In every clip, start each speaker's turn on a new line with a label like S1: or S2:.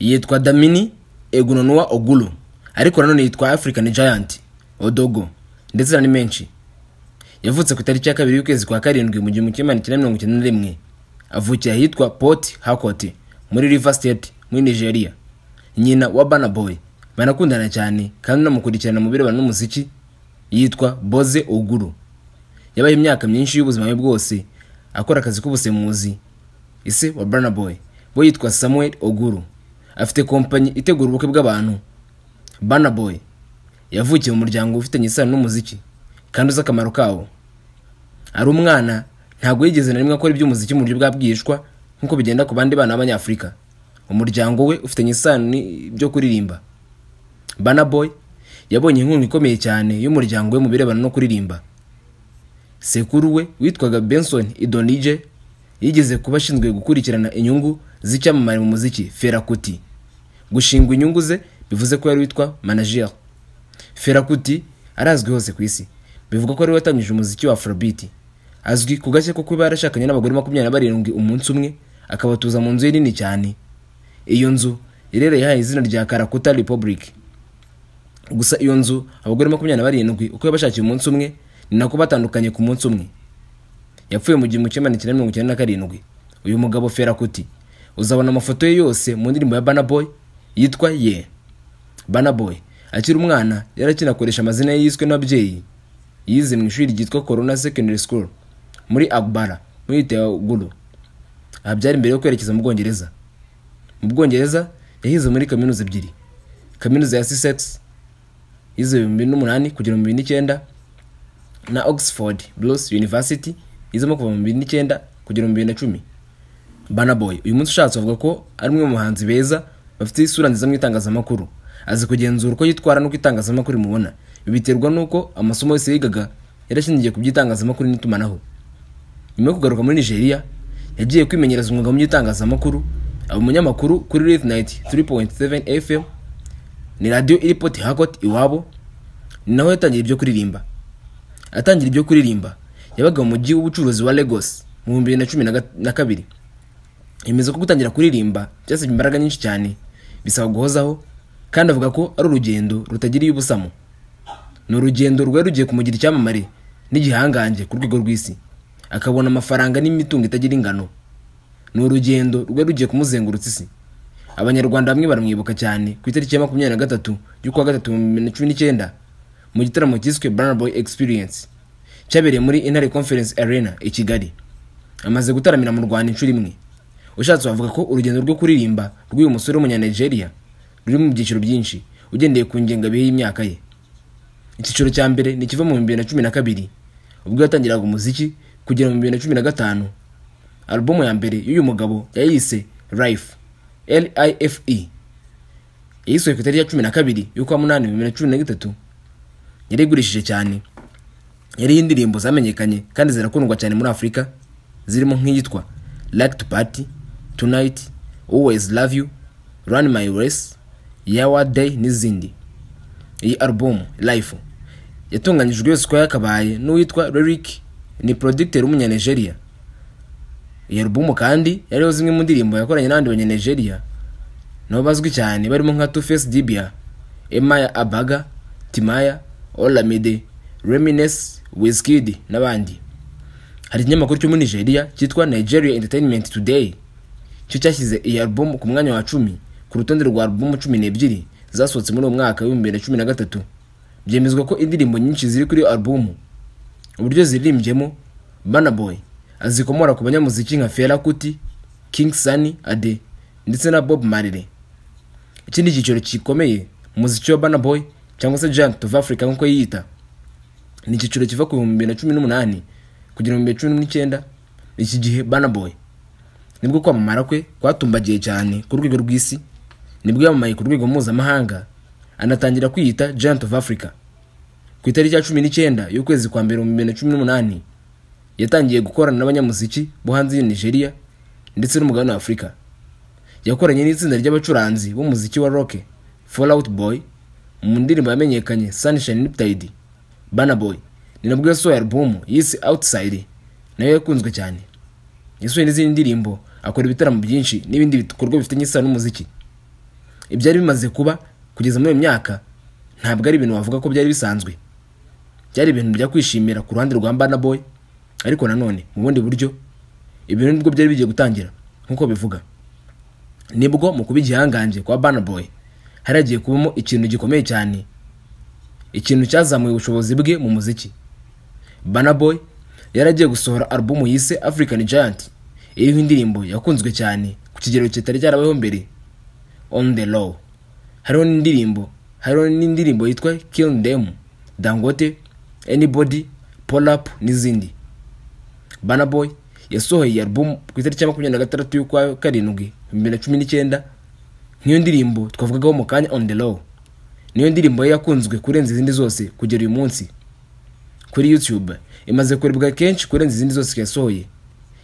S1: yitwa Damini Egunonwa Ogulu, ariko nanone yitwa African Giant Odogo, ndetse n'andi menshi. Yavutse ku itariki ya 2 y'ukwezi kwa 7 mu 1991. Avukira ahitwa Port Harcourt muri River State muri Nigeria. Nyina wa Burna Boy banakundana cyane kandi namukurikirana mu birebana n'umuziki yitwa Boze Ogulu. Yabaye imyaka myinshi y'ubuzima bwe bwose akora akazi k'ubusemuzi. Ise wa Burna Boy bo yitwa Samuel Ogulu, afite kompanyi itegura ubukwe bw'abantu. Burna Boy yavukiye mu muryango ufitanye isano n'umuziki kandi uzi akamaro kawo. Ari umwana ntabwo yigeze na rimwe akora iby'umuziki mu buryo bwabwishwa nkuko bigenda ku bandi bana b'Abanyafrika. Umuryango we ufitanye isano n'ibyo kuririmba. Burna Boy yabonye inkunga ikomeye cyane y'umuryango we mu birebana no kuririmba. Sekuru we witwaga Benson Idonije yigeze kuba ashinzwe gukurikirana inyungu z'icyamamare mu muziki Fela Kuti. Gushingwa inyungu ze bivuze ko yari witwa manager. Fela Kuti arazwi hose ku isi. Bivuga ko ari watangije umuziki wa Afrobeat. Azwi ku gashya ko kuba yarashakanye n'abagore 27 umunsi umwe akabatuza mu nzu nini cyane. Iyo nzu irere yahaye izina rya Karakuta Republic. Gusa iyo nzu abagore 27 uko yabashakiye umunsi umwe ni nako batandukanye ku munsi umwe. Yapfuye mu 1997. Uyu mugabo Fela Kuti uzabona amafoto ye yose mu ndirimbo ya Burna Boy yitwa Ye. Burna Boy akiri umwana yarakinakoresha amazina ye yiswe n'ababyeyi. Yize mu ishuri ryitwa Corona Secondary School muri Agbara muri Teogulu. Abyari mbere yo kwerekeza mu Bwongereza. Mu Bwongereza yahize muri kaminuza ebyiri. Kaminuza ya Sussex yize mu 2008 kugera mu 2009 na Oxford Brookes University izamo kuva mu 2009 kugera mu 2010. Burna Boy uyu munsi ushatse avuga ko ari umwe mu bahanzi beza bafite isura nziza mu itangazamakuru. Azi kugenzura uko yitwara no kwitangazamakuru mubona. Bibiterwa nuko amasomo yose yigaga yarashingiye ku by'itangazamakuru n'itumanaho. Nyuma yo kugaruka muri Nigeria yagiye kwimenyereza umwuga mu by'itangazamakuru, aba umunyamakuru kuri Late Night 3.7 FM ni radio iri Port Harcourt iwabo. Ni naho yatangiye ibyo kuririmba. Atangira ibyo kuririmba yabaga mu mujyi w'ubucuruzi wa Lagos mu 2012. Yemeza ko gutangira kuririmba byasabye imbaraga nyinshi cyane, bisaba guhozaho, kandi avuga ko ari urugendo rutagiriye ubusamo. Ni urugendo rwari rugiye kumugira icyamamare n'igihangange ku rwego rw'isi, akabona amafaranga n'imitungo itagira ingano. Ni urugendo rwari rugiye kumuzengurutsa isi. Abanyarwanda bamwe baramwibuka cyane ku itariki ya 23 y'ukwa 3 2019 mu gitaramo cyiswe Burna Boy Experience cyabereye muri Intare Conference Arena i Kigali. Amaze gutaramira mu Rwanda inshuro imwe. Ushatse bavuga ko urugendo rwo kuririmba rw'uyu musore w'umunya-Nigeria ruri mu byiciro byinshi ugendeye ku ngengabihe y'imyaka ye. Icyiciro cya mbere ni kiva mu 2012 ubwo yatangiraga umuziki kugera mu 2015. Album ya mbere y'uyu mugabo yayise Life LIFE yiswe ku itariki ya 12 y'ukwa 8 2013. Yari igurishije cyane. Yari indirimbo zamenyekanye kandi zirakundwa cyane muri Afrika zirimo nk'iyitwa Like to Party, Tonight, Always Love You, Run My Race, Yawa Day n'izindi. Iyi album Life yatunganyijwe yose kwa yakabaye n'uwitwa Lyric, ni producteur w'umunya-Nigeria. Iyi album kandi yariho zimwe mu ndirimbo yakoranye n'abandi banya-Nigeria nabo bazwi cyane barimo nka Two-Face Dibia, Emaya Abaga, Timaya, Olamide, Reminisce, Wizkid n'abandi. Hari ikinyamakuru cyo muri Nigeria cyitwa Nigeria Entertainment Today cyo cyashyize iyi album ku mwanya wa 10 ku rutonde rwa album 12 zasohotse muri uwo mwaka wa 2013. Byemezwa ko indirimbo nyinshi ziri kuri album uburyo ziririmbyemo Burna Boy azikomora ku banyamuziki nka Fela Kuti, King Sunny Ade ndetse na Bob Marley. Ikindi cyiciro gikomeye umuziki wa Burna Boy cyangwa se Giant of Africa nkuko yiyita ni icyiciro kiva ku 2018 kugera mu 2019. Iki gihe Burna Boy nibwo kwamamara kwe kwatumbagiye cyane ku rwego rw'isi, nibwo yamamaye ku rwego mpuzamahanga anatangira kwiyita Giant of Africa. Ku itariki ya 19 y'ukwezi kwa mbere mu 2018 yatangiye gukorana n'abanyamuziki bo hanze ya Nigeria ndetse n'umugabane wa Afrika. Yakoranye n'itsinda ry'abacuranzi b'umuziki wa rock Fallout Boy mu ndirimbo yamenyekanye Sunshine Tide. Burna Boy ni nabwo yasohoye album yise Outside nayo yakunzwe cyane. Yasohoye n'izindi ndirimbo, akora ibitaramo byinshi n'ibindi bikorwa bifitanye isano n'umuziki. ibyari bimaze kuba kugeza muri myaka ntabwo ari ibintu wavuga ko byari bisanzwe. Byari ibintu bya kwishimira ku ruhande rwa Burna Boy, ariko nanone mu bundi buryo ibintu nibwo byari bigiye gutangira. Nkuko bivuga, nibwo mu kuba igihanganje kwa Burna Boy haragiye kubamo ikintu gikomeye cyane, ikintu cyazamuye ubushobozi bwe mu muziki. Burna Boy yaragiye gusohora album yise African Giant, iriho indirimbo yakunzwe cyane ku kigero kitari cyarabayeho mbere, On The Low. Hariho n'indirimbo yitwa Kill Them, Dangote, Anybody, Pull Up n'izindi. Burna Boy yasohoye album ku itariki ya 26 y'ukwa karindwi 2019. Niyo ndirimbo twavugagaho mu kanya, On The Low. Niyo ndirimbo yakunzwe kurenza izindi zose kugera uyu munsi. Kuri YouTube imaze kurebwa kenshi kurenza izindi zose yasohoye,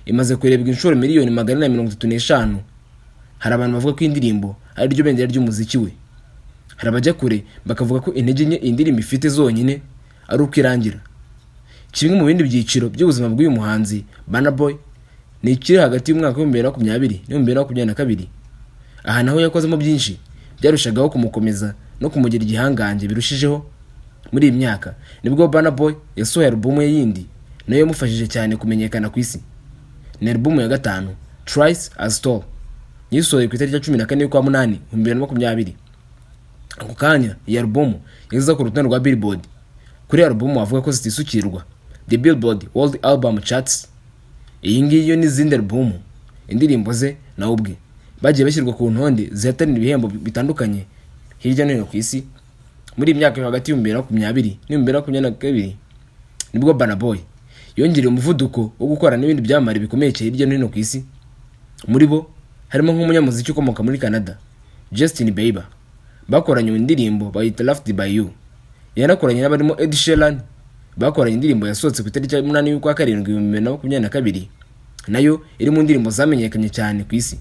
S1: imaze kurebwa inshuro miliyoni 435. Hari abantu bavuga ko indirimbo ari ryo bendera ry'umuziki we. Hari abajya kure bakavuga ko intege nke indirimbo ifite zonyine ari uko irangira. Kimwe mu bindi byiciro by'ubuzima bw'uyu muhanzi Burna Boy ni ikiri hagati y'umwaka wa 2020 na 2022. Aha naho yakozemo byinshi byarushagaho kumukomeza no kumugira igihanganje birushijeho. Muri iyi myaka nibwo Burna Boy yasohoye album ye yindi nayo yamufashije cyane kumenyekana ku isi. Ni album ya 5, Twice as Tall, yisohoye ku itariki ya 14 y'ukwa munani 2020. Ako kanya iyi album yagize ku rutonde rwa Billboard. Kuri album wavuga ko zitisukirwa The Billboard World Album Charts. Iyi ngiyo n'izindi album indirimbo ze na ubwe bagiye bashyirwa ku ntonde zihatanira ibihembo bitandukanye hirya no hino ku isi. Muri imyaka hagati y'2020 n'2022 nibwo Burna Boy yongereye umuvuduko wo gukora n'ibindi byamare bikomeye cyane hirya no hino ku isi. Muri bo harimo nk'umunyamuziki ukomoka muri Canada, Justin Bieber. Bakoranye indirimbo bayita Loved by You. Yanakoranye n'abarimo Ed Sheeran. Bakoranye indirimbo yasohotse ku itariki ya 8 y'ukwa karindwi 2022, nayo iri mu ndirimbo zamenyekanye cyane ku isi.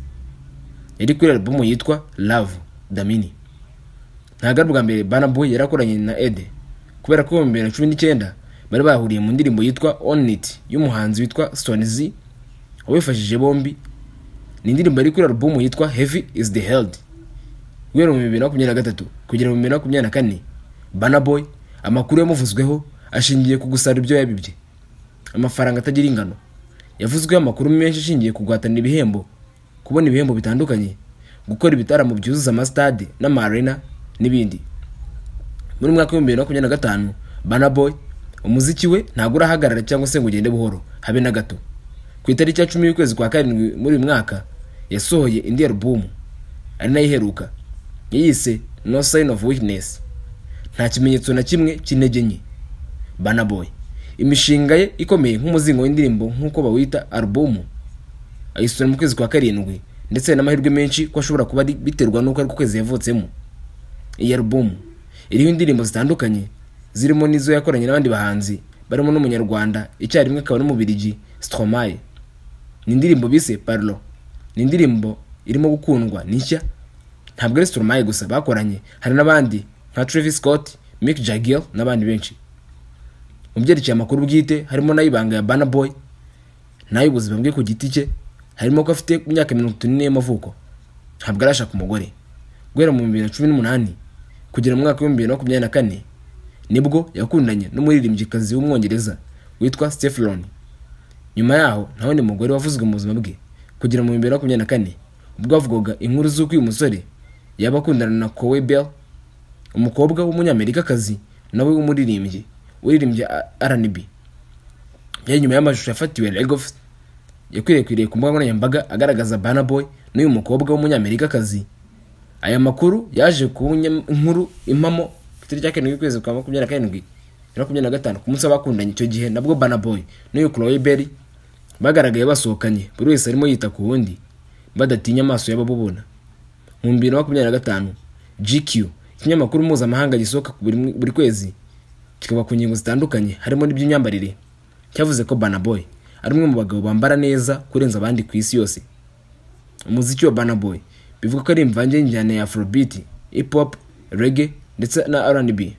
S1: Iri kuri album yitwa Love Damini. Ntago bwa mbere Burna Boy yarakoranye na Ed, kubera ko mu 2019 bari bahuriye mu ndirimbo yitwa On It y'umuhanzi witwa Stormzy wabifashije bombi. Ni indirimbo iri kuri album yitwa Heavy Is The Head. Guhera mu 2023 kugera mu 2024 Burna Boy amakuru yamuvuzweho ashingiye ku gusara ibyo yabibye, amafaranga atagira ingano. Yavuzweho amakuru menshi ashingiye ku guhatanira ibihembo, kubona ibihembo bitandukanye, gukora ibitaramo byuzuza amastade n'amarena n'ibindi. Muri mwaka wa 2025 Burna Boy umuziki we ntago urahagarara cyangwa se ngo ugende buhoro habe na gato. Ku itariki ya 10 y'ukwezi kwa karindwi muri uyu mwaka yasohoye indi album ari nayo iheruka, yise No Sign of Weakness, nta kimenyetso na kimwe cy'intege nke. Burna Boy imishinga ye ikomeye nk'umuzingo w'indirimbo nk'uko bawita album ayisura mu kwezi kwa karindwi, ndetse n'amahirwe menshi ko ashobora kuba biterwa n'uko ari ku kwezi yavutsemo. Iyi album iriho indirimbo zitandukanye zirimo nizo yakoranye n'abandi bahanzi barimo n'umunyarwanda icyarimwe akaba n'umubirigi Stromae. Ni indirimbo bise Parlo. Ni indirimbo irimo gukundwa n'ishya. Ntabwo ari Stromae gusa bakoranye, hari n'abandi nka Travis Scott, Mick Jagger n'abandi benshi. Mu byerekeye amakuru bwite harimo n'ayibanga ya Burna Boy n'ay'ubuzima bwe ku giti cye, harimo ko afite imyaka 34 y'amavuko. Ntabwo arashaka umugore. Guhera mu 2018 kugera mu mwaka wa 2024 nibwo yakundanye n'umuririmbyikazi w'umwongereza witwa Stefflon. Nyuma yaho nta wundi mugore wavuzwe mu buzima bwe kugera mu 2024, ubwo avugaga inkuru z'uko uyu musore yaba akundana na Chloe Bell, umukobwa w'umunyamerikakazi nawe w'umuririmbyi uririmbye R&B. Yari nyuma y'amashusho yafatiwe Lagos yakwiriye ku mbuga nkoranyambaga agaragaza Burna Boy n'uyu mukobwa w'umunyamerikakazi. Aya makuru yaje ku inkuru impamo ku itariki ya 7 y'ukwezi kwa 2025 ku munsi w'abakundanye. Icyo gihe nabwo Burna Boy n'uyu Chloe Bell bagaragaye basohokanye, buri wese arimo yita ku wundi badatinya amaso y'ababubona. Mu 2025 GQ, ikinyamakuru mpuzamahanga gisohoka buri kwezi kikaba ku ngingo zitandukanye harimo n'iby'imyambarire, cyavuze ko Burna Boy ari umwe mu bagabo bambara neza kurenza abandi ku isi yose. Umuziki wa Burna Boy bivuga ko ari imvange y'injyana ya Afrobeat, hip hop, reggae ndetse na R&B.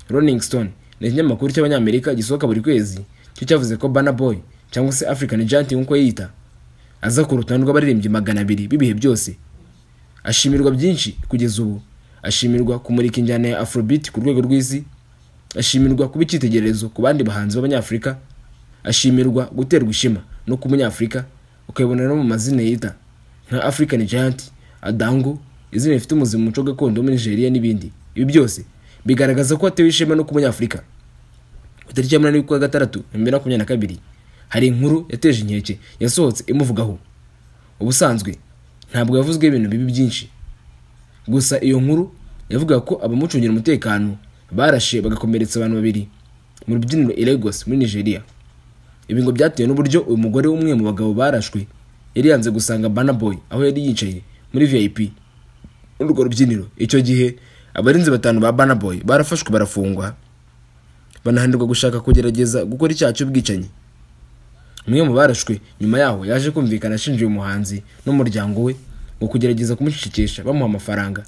S1: Rolling Stone ni ikinyamakuru cy'abanyamerika gisohoka buri kwezi, cyo cyavuze ko Burna Boy cyangwa se African Giant nk'uko yita aza ku rutonde rw'abaririmbyi 200 bibihe byose. ashimirwa byinshi kugeza ubu. Ashimirwa kumurika injyana ya Afrobeat ku rwego rw'isi, ashimirwa kuba icyitegererezo ku bandi bahanzi b'Abanyafurika, ashimirwa guterwa ishema no ku Munyafurika, ukayibona no mu mazina yita nka African Giant, Adango, izina rifite umuzi mu muco gakondo muri Nigeria n'ibindi. Ibi byose bigaragaza ko atewe ishema no ku Munyafurika. Ku itariki ya 8/6 2022 hari inkuru yateje inkeke yasohotse imuvugaho. Ubusanzwe ntabwo yavuzwe ibintu bibi byinshi, gusa iyo nkuru yavuga ko abamucungira umutekano barashe bagakomeretsa abantu babiri mu rubyiniro i Lagos muri Nigeria. Ibi ngo byatewe n'uburyo uyu mugore umwe mu bagabo barashwe yari yanze gusanga Burna Boy aho yari yicaye muri VIP muri urwo rubyiniro. Icyo gihe abarinzi 5 ba Burna Boy barafashwe barafungwa, banahanirwa gushaka kugerageza gukora icyaha cy'ubwicanyi. Umwe mu barashwe nyuma yaho yaje kumvikana ashinja uyu muhanzi n'umuryango we ngo kugerageza kumushikisha bamuha amafaranga.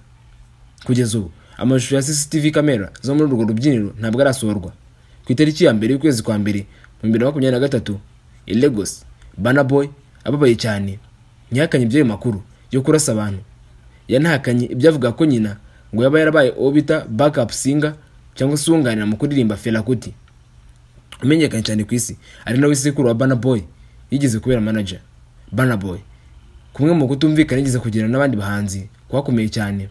S1: Kugeza ubu amashusho ya CCTV camera zo muri urwo rubyiniro ntabwo arasohorwa. Ku itariki ya 1 y'ukwezi kwa 2 2023 i Lagos, Burna Boy ababaye cyane ntihakanye ibyo makuru yo kurasa abantu. Yanahakanye ibyavuga ko nyina ngo yaba yarabaye obita backup singer cyangwa se unganira mu kuririmba Fela Kuti, umenyekanye cyane ku isi, ari nawe sekuru wa Burna Boy yigeze kubera manager. Burna Boy kumwe mu kutumvikana yigeze kugira n'abandi bahanzi kwakomeye cyane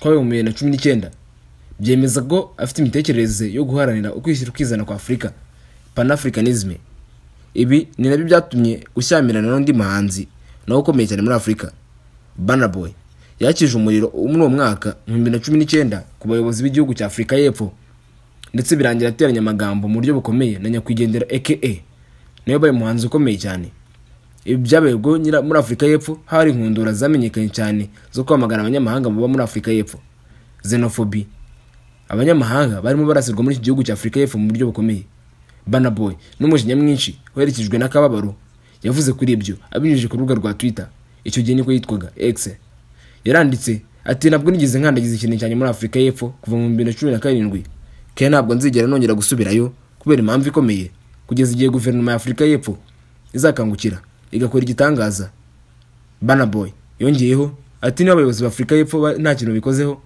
S1: kwabaye mu 2019, byemeza ko afite imitekerereze yo guharanira ukwishyira ukizana kwa Afrika, Pan-Africanism. Ibi ni nabyo byatumye gushyamirana n'undi muhanzi nawe ukomeye cyane muri Afrika. Burna Boy yakije umuriro muri uwo mwaka mu 2019 ku bayobozi b'igihugu cya Afrika y'Epfo, ndetse birangira ateranya amagambo mu buryo bukomeye na nyakwigendera AKA nayo baye muhanzi ukomeye cyane. Ibi byabaye ubwo muri Afrika y'Epfo hari inkundura zamenyekanye cyane zo kwamagana abanyamahanga baba muri Afrika y'Epfo, xenophobia. Abanyamahanga barimo barasirwa muri iki gihugu cya Afrika y'Epfo mu buryo bukomeye. Burna Boy n'umujinya mwinshi werekejwe n'akababaro yavuze kuri ibyo abinyujije ku rubuga rwa Twitter. Icyo gihe niko yitwaga X. Yaranditse ati ntabwo nigeze nkandagiza ikintu cyane muri Afrika y'Epfo kuva mu 2017, kandi ntabwo nzigera nongera gusubirayo kubera impamvu ikomeye, kugeza igihe guverinoma ya Afrika y'Epfo izakangukira igakora igitangaza. Burna Boy yongeyeho ati niba abayobozi ba Afrika y'Epfo nta kintu bikozeho,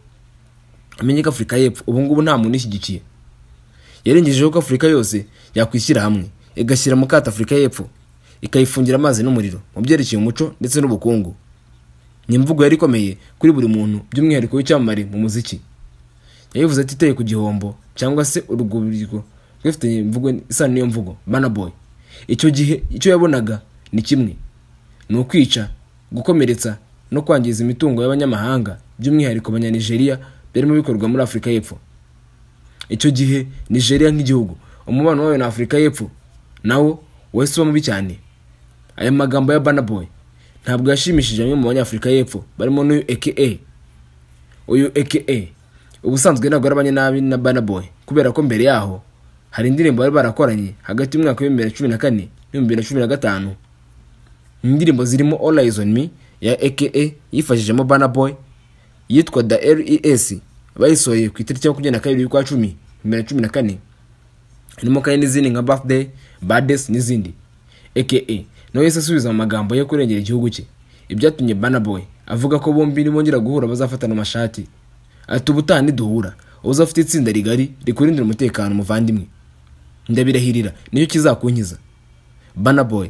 S1: amenye ko Afrika y'Epfo ubu ngubu nta muntu ishyigikiye. Yarengejeho ko Afrika yose yakwishyira hamwe igashyira mu kato Afrika y'Epfo ikayifungira amazi n'umuriro mu byerekeye umuco ndetse n'ubukungu. Nyimvugo yari ikomeye kuri buri muntu, by'umwihariko w'icyamamare mu muziki. Yavuze ati iteye ku gihombo cyangwa se urugubiriro rwifite imvugo isa n'iyo mvugo. Burna Boy icyo gihe icyo yabonaga ni kimwe, ni ukwica, gukomeretsa no kwangiza imitungo y'abanyamahanga, by'umwihariko abanyanigeria barimo bikorwa muri Afrika y'Epfo. Icyo gihe Nigeria nk'igihugu, umubano wayo na Afrika y'Epfo nawo wese mubi cyane. Aya magambo ya Burna Boy ntabwo yashimishije bamwe mu Banyafrika y'Epfo barimo n'uyu AKA. Uyu AKA ubusanzwe ntabwo arabanye nabi na Burna Boy, kubera ko mbere yaho hari indirimbo bari barakoranye hagati y'umwaka wa 2014 na 2015. Indirimbo zirimo All Eyes on Me ya AKA yifashijemo Burna Boy, yitwa The LES bayisohoye ku itariki ya 22 y'ukwa 10 2014. Harimo kandi n'izindi nka Birthday, Bades n'izindi. AKA nawe yese asubiza amagambo yo kurengera igihugu cye. Ibyatumye Burna Boy avuga ko bombi nibongera guhura bazafatana amashati. Ati ubutani duhura uza afite itsinda rigari rikurindira umutekano muvandimwe, ndabirahirira niyo kizakunkiza. Burna Boy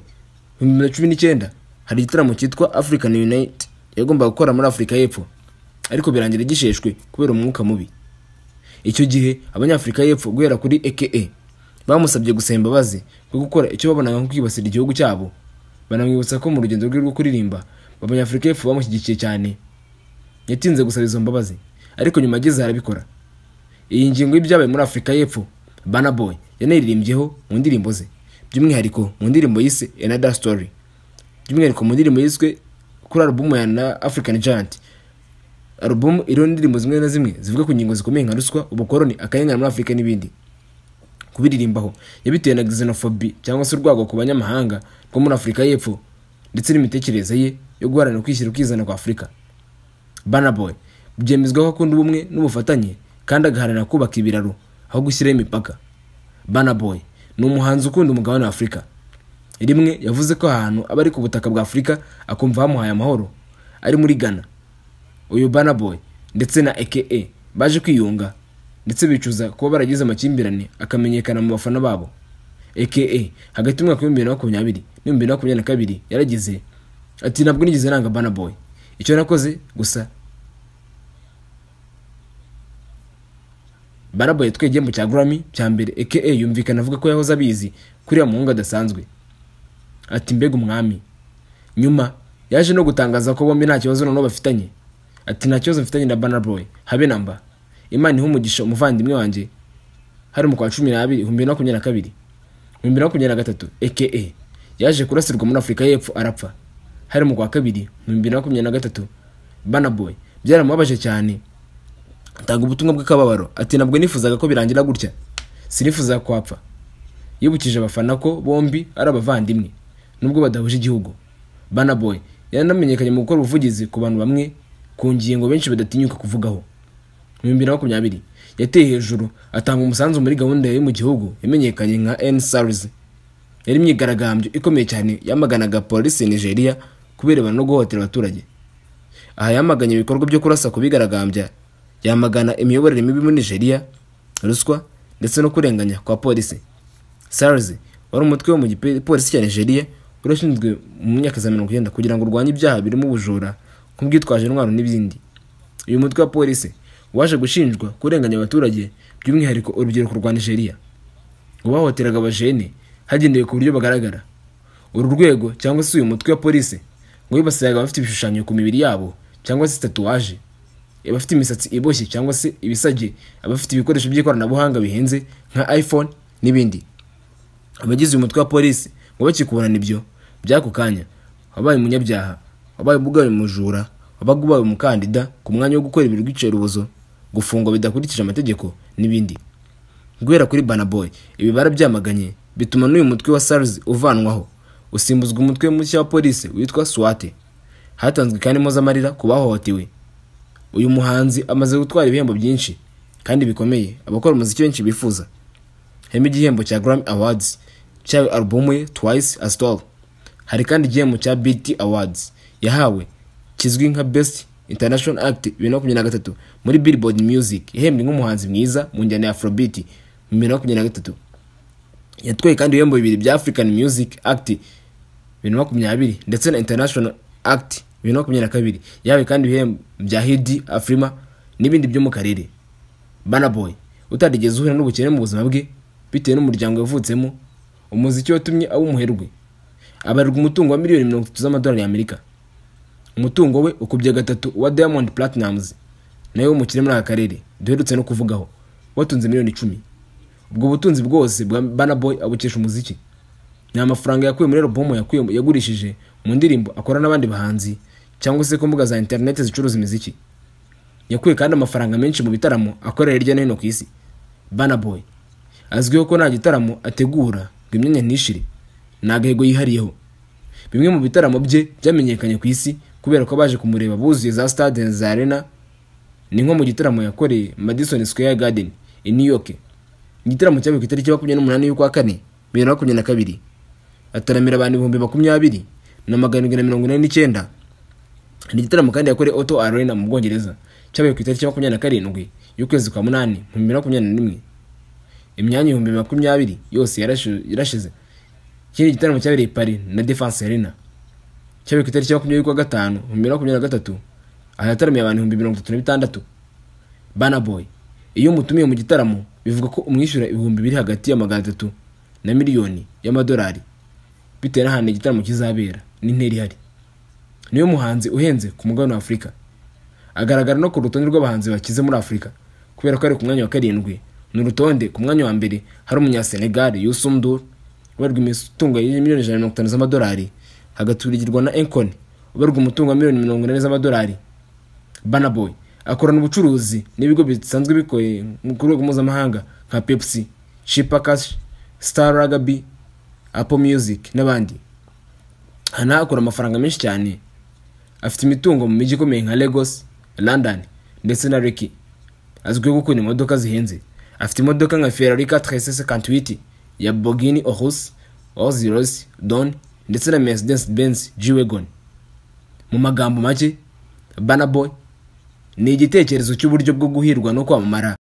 S1: mu 2019 hari igitaramo cyitwa African Unite yagomba gukora muri Afrika y'Epfo, ariko birangira gisheshwe kubera umwuka mubi. Icyo gihe Abanyafrika y'Epfo guhera kuri AKA bamusabye gusaba imbabazi bwo gukora icyo babonaga nko kwibasira igihugu cyabo. Banamwibutsa ko mu rugendo rwe rwo kuririmba Abanyafrika y'Epfo bamushyigikiye cyane. Yatinze gusaba izo mbabazi, ariko nyuma ageze arabikora. Iyi ngingo y'ibyabaye muri Afrika y'Epfo Burna Boy yanayiririmbyeho mu ndirimbo ze, by'umwihariko mu ndirimbo yise Another Story, by'umwihariko mu ndirimbo yiswe kuri album ya African Giant. Album iriho indirimbo zimwe na zimwe zivuga ku ngingo zikomeye nka ruswa, ubukoroni, akayengana muri Afrika n'ibindi. Kubiririmbaho yabitewe na xenophobia cyangwa se urwago ku banyamahanga rwo muri Afrika y'Epfo, ndetse n'imitekerereze ye yo guharanira kwishyira ukizana kwa Afrika. Burna Boy byemezwa ko akunda ubumwe n'ubufatanye kandi agaharanira kubaka ibiraro aho gushyiraho imipaka. Burna Boy ni umuhanzi ukunda umugabane wa Afrika. Rimwe yavuze ko ahantu aba ari ku butaka bwa Afrika akumva hamuhaye amahoro ari muri Ghana. uyu Burna Boy ndetse na AKA baje kwiyunga ndetse bicuza kuba baragize amakimbirane akamenyekana mu bafana babo. AKA hagati y'umwaka wa 2020 na 2022 yaragize ati ntabwo nigeze nanga Burna Boy, icyo nakoze gusa Burna Boy yatwaye igihembo cya Grammy cya mbere. AKA yumvikana avuga ko yahoze abizi kuri ya muhungu adasanzwe, ati mbega umwami. Nyuma yaje no gutangaza ko bombi nta kibazo noneho bafitanye, ati nta kibazo mfitanye na Burna Boy habe namba, Imana ihe umugisha umuvandimwe wanjye. Hari mu kwa 12 2022 2023 AKA yaje kurasirwa muri Afurika y'Epfo arapfa. Hari mu kwa 2 2023 Burna Boy byaramubabaje cyane, atanga ubutumwa bw'akababaro ati nabwo nifuzaga ko birangira gutya, sinifuza kwapfa. Yibukije abafana ko bombi ari abavandimwe nubwo badahuje igihugu. Burna Boy yanamenyekanye mu gukora ubuvugizi ku bantu bamwe ku ngingo benshi badatinyuka kuvugaho. Mu 2020 yateye hejuru atanga umusanzu muri gahunda yo mu gihugu yamenyekanye nka NSARS. Yari imyigaragambyo ikomeye cyane yamaganaga polisi ya Nigeria kubirebana no guhotera abaturage. Aha yamaganye ibikorwa byo kurasa kubigaragambya, yamagana imiyoborere mibi muri Nigeria, ruswa ndetse no kurenganya kwa polisi. SARS wari umutwe wo mu gipolisi cya Nigeria urashinzwe mu myaka za 90 kugira ngo urwanye ibyaha birimo ubujura, kubwitwaje intwaro n'ibindi. Uyu mutwe wa polisi waje gushinjwa kurenganya abaturage, by'umwihariko urubyiruko rwa Nigeria. Ubahoteraga abajene hagendewe ku buryo bagaragara. Uru rwego cyangwa se uyu mutwe wa polisi ngo yibasiyaga abafite ibishushanyo ku mibiri yabo cyangwa se tatuwaje, abafite imisatsi iboshye cyangwa se ibisage, abafite ibikoresho by'ikoranabuhanga bihenze nka iPhone n'ibindi. Abagize uyu mutwe wa polisi ngo bakikubona ibyo byako kanya wabaye umunyabyaha, wabaye bugaye mujura, wabagubaye umukandida ku mwanya wo gukora ibintu rw'icerubozo, gufungwa bidakurikije amategeko n'ibindi. Guhera kuri Burna Boy ibi barabyamaganye, bituma n'uyu mutwe wa SARS uvanwaho usimbuzwa umutwe mushya wa polisi witwa SWAT. Hatanzwe kandi impozamarira ku bahohotewe. Uyu muhanzi amaze gutwara ibihembo byinshi kandi bikomeye abakora umuziki benshi bifuza. Harimo igihembo cya Grammy Awards cya album ye Twice as Tall. Hari kandi igihembo cya BET Awards yahawe kizwi nka Best International Act 2023 muri Billboard Music, ihembwe nk'umuhanzi mwiza mu njyana ya Afrobeat 2023. Yatwaye kandi ibihembo bibiri bya African Music Act 2020 ndetse na International Act 2022. Yahawe kandi ibihembo bya Hidi Afrima n'ibindi byo mu karere. Burna Boy utarigeze uhura n'ubukene mu buzima bwe bitewe n'umuryango yavutsemo, umuziki watumye aba umuherwe. Abarirwa umutungo wa miliyoni 30 z'amadolari y'Amerika. Umutungo we ukubye gatatu wa Diamond Platnumz nayo umukire muri aka karere duherutse no kuvugaho, watunze miliyoni 10. Ubwo butunzi bwose bwa Burna Boy abukesha umuziki. Ni amafaranga yakuye muri album yagurishije mu ndirimbo akora n'abandi bahanzi cyangwa se ku mbuga za internet zicuruza imiziki. Yakuye kandi amafaranga menshi mu bitaramo akorera hirya no hino ku isi. Burna Boy azwiho ko nta gitaramo ategura ngo imyanya ntishire, nagahego yihariyeho. Bimwe mu bitaramo bye byamenyekanye ku isi kubera ko baje kumureba buzuye za stade za arena. Ni nko mu gitaramo yakoreye Madison Square Garden i New York. Igitaramo cyabaye ku itariki 28 y'ukwa 4 2022. Ataramira abantu 20,749. Ni igitaramo kandi yakoreye Auto Arena mu Bwongereza cyabaye ku itariki 27 y'ukwezi kwa 8 2021. Imyanya 2020 yose yarashize. Ikindi gitaramo cyabereye Paris na Defense Arena cyabaye ku itariki 25 2023. Ahataramiye abantu 36. Burna Boy iyo mutumiye mu gitaramo bivuga ko umwishyura ibihumbi biri hagati ya 300 na miliyoni y'amadolari bitewe n'ahantu igitaramo kizabera n'interi hari. Niyo muhanzi uhenze ku mugabane wa Afurika. Agaragara no ku rutonde rw'abahanzi bakize muri Afurika kubera ko ari ku mwanya wa 7. N'urutonde ku mwanya wa mbere hari umunya Senegal Youssou N'Dour ubarwa imitungo ya miliyoni 150 z'amadolari, hagaturigirwa na Akon ubarwa umutungo wa miliyoni 40 z'amadolari. Burna Boy akorana ubucuruzi n'ibigo bisanzwe bikoye mu rwego mpuzamahanga nka Pepsi, Chippa Cash, Star Rugby, Apple Music n'abandi. Hana akora amafaranga menshi cyane. Afite imitungo mu mijyi ikomeye nka Lagos, London ndetse na Lekki. Azwiho gukora imodoka zihenze. Afite imodoka nka Ferrari 458 ya Lamborghini Urus, Rolls-Royce Dawn ndetse na Mercedes Benz G-Wagon. Mu magambo make, Burna Boy ni igitekerezo cy'uburyo bwo guhirwa no kwamamara